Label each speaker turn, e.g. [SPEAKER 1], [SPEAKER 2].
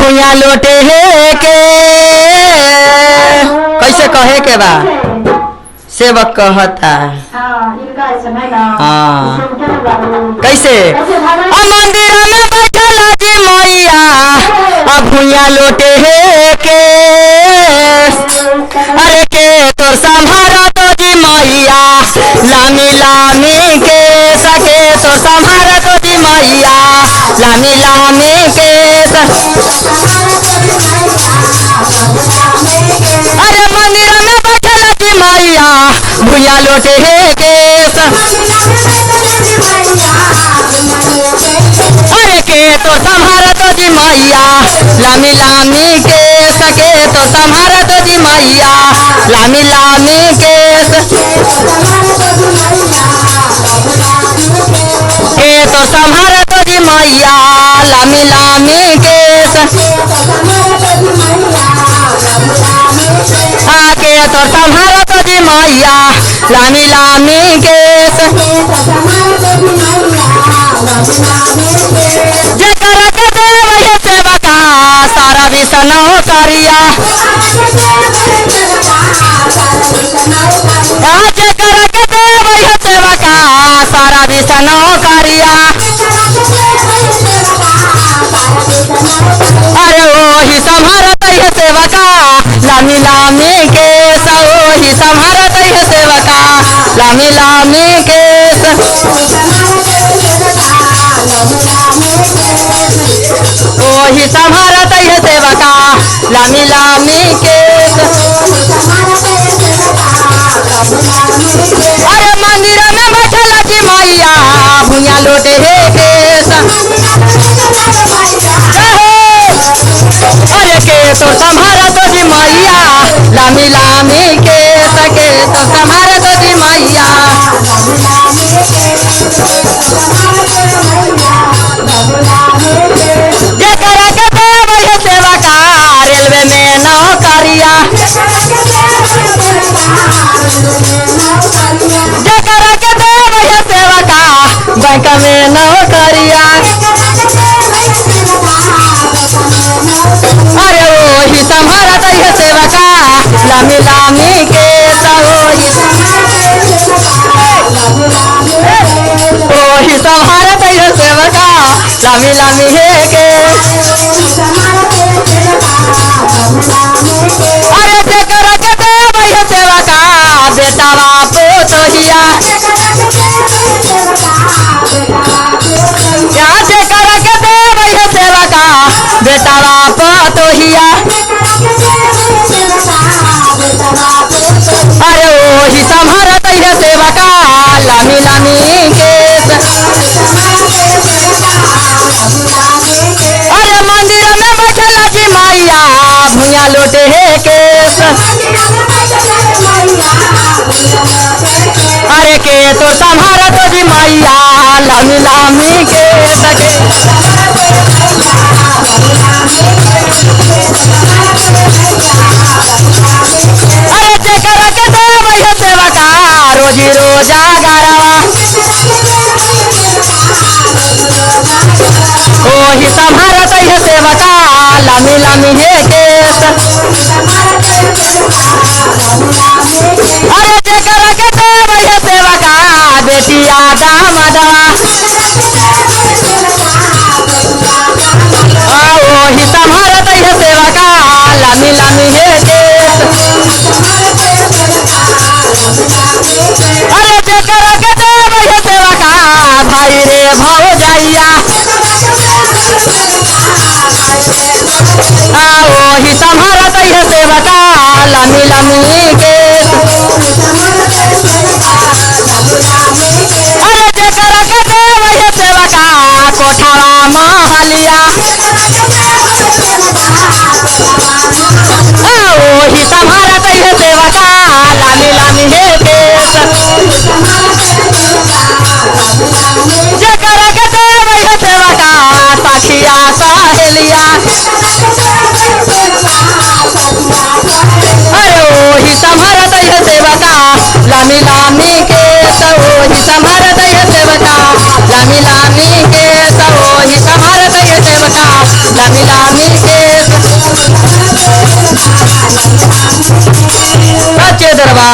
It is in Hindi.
[SPEAKER 1] भुइया लोटे है के कैसे कहे के बा सेवक कहता हाँ कैसे मंदिर में बैठल जी मैया भुइया लोटे है के अरे के तो संभारा तो जी मैया लामी लामी के सके तो संभारा तो जी मैया लामी लामी के अरे मंदिर में बैठल जी मैया भुइया लोटे है के अरे के तो संभारा तो जी मैया लामी लामी के सके तो संभारा तो जी मैया लामी लामी के तो संभारा तो जी मैया लामी लामी के आके तो संभारा तो जी मैया लामी लामी के जकरा के देव सेवका सारा विष्णु करिया जकरा के देव सेवका सारा विष्णु करिया अरे वही संभारत है सेवका लामी लामी के वही संभारत है सेवका लामी लामी के वही संभारत है सेवका लामी लामी के अरे मंदिर में बैठल जी मैया भुइया लोटे है अरे के तो संभारा तो जी मैया लामी लामी के सके तो संभारा तो जी मैया जकरा के देव सेवका रेलवे में नौकरिया जकरा के देव सेवका बैंक में नौकरिया अरे वही संभारत है सेवका लामी लामी के वही संभारत है सेवका लामी लामी है के अरे जकरा के देव सेवका बेटा बापो तोहिया जकरा के देव सेवका बेटा बापो तोहिया अरे वही संभारत है सेवका लामी लामी के अरे मंदिर में बैठल जी मैया भुइया लोटे है के अरे के तो संभारत जी मैया लामी लामी के सके अरे जकरा के देव सेवका रोजी रोजा गरवा वही संभारत है सेवका लामी लामी है के अरे जकरा के देव सेवका बेटिया दामदवा वही संभारत है सेवका लामी लामी है के अरे जकरा के देव सेवका भाई रे भौजैया वही संभारत है सेवका लामी लामी के अरे जकरा के देव सेवका कोठावा महलिया वही संभारत है सेवका लामी लामी है के जकरा के देव सेवका सखिया सहेलिया अरे वही संभारत है सेवका लामी लामी के वही संभारत है सेवका लामी लामी के वही संभारत है सेवका लामी लामी के हमार